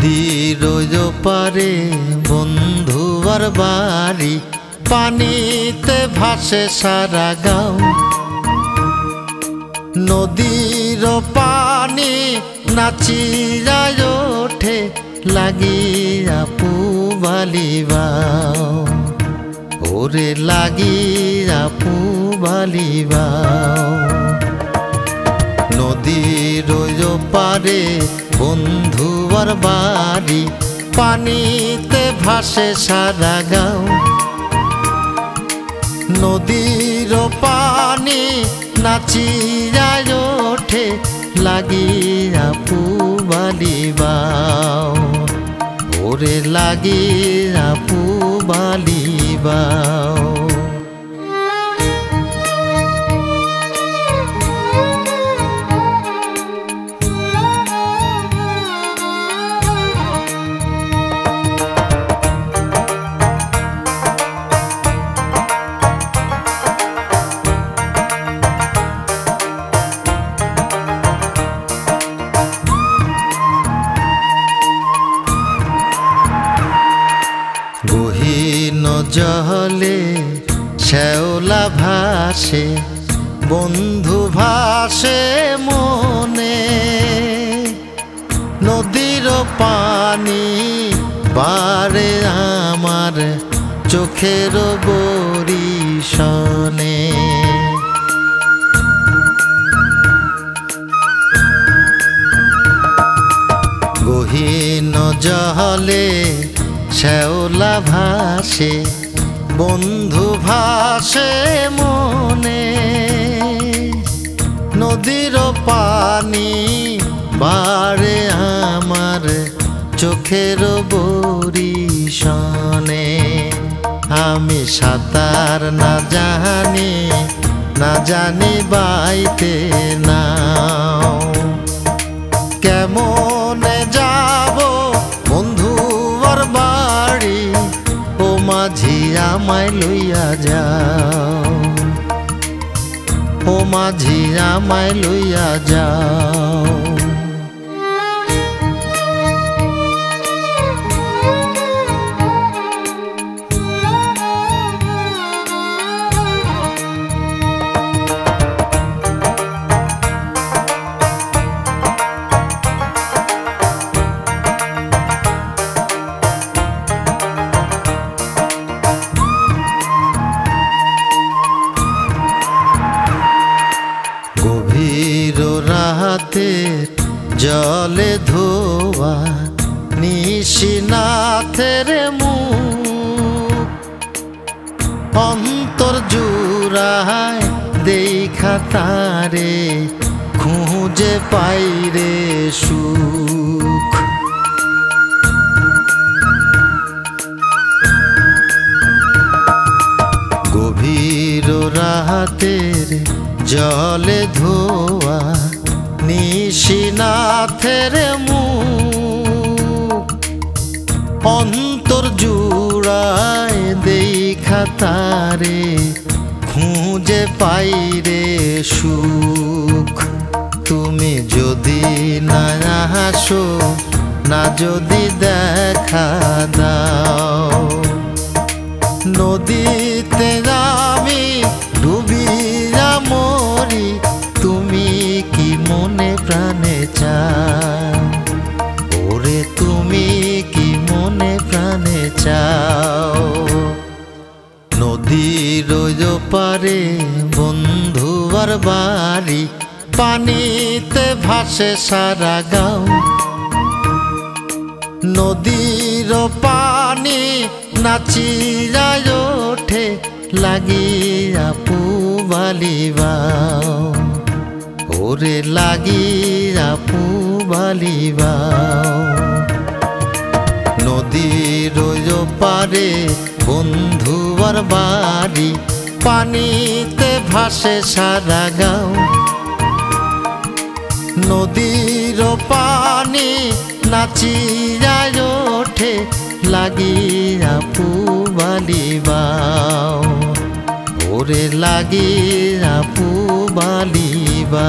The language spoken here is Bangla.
নদীর পারে বন্ধুর বাড়ি, পানিতে ভাসে সারা গাঁও। নদীর পানি নাচিয়া ওঠে, লাগিয়া পুবালিবাও, ওরে লাগিয়া পুবালিবাও। নদীর পারে বন্ধুর বাড়ি, পানিতে ভাসে সারা গাঁও। নদীর পানি নাচিয়া ওঠে, লাগিয়া পুবালিবাও, ওরে লাগিয়া পুবালিবাও। গহীন জলে শ্যাওলা ভাসে, বন্ধু ভাসে মনে। নদীর পানি বারে আমার চোখের বরিশনে। গহীন জলে শ্যাওলা ভাসে, বন্ধু ভাসে মনে। নদীর পানি বারে আমার চোখের বরিশনে। আমি সাঁতার না জানি বাইতে নাও। কেমনে যাব বন্ধুর বাড়ি, ও মাঝি আমায় লইয়া যাও, ও মাঝি আমায় লইয়া যাও। গভীর রাতে জলে ধোয়া নিশিনাথের মুখ, অন্তর জুড়ায় দেখা তারে খুঁজে পাইরে সুখ। গভীর রাতের জলে ধোয়া নিশিনাথের মুখ, অন্তর জুড়ায় দেখা তারে খুঁজে পাইরে সুখ। তুমি যদি না আসো, না যদি দেখা দাও, নদীতে আমি ডুবিয়া মরি। তুমি কি মনে প্রাণে চাও, ওরে তুমি কি মনে প্রাণে চাও। নদীর পারে বন্ধুর বাড়ি, পানিতে ভাসে সারা গাঁও। নদীর পানি নাচিয়া ওঠে, লাগিয়া পুবালিবাও, ওরে লাগিয়া পুবালিবাও। নদীর পারে বন্ধুর বাড়ি, পানিতে ভাসে সারা গাঁও। নদীর পানি নাচিয়া ওঠে, লাগিয়া পুবালিবাও, ওরে লাগিয়া পুবালিবাও।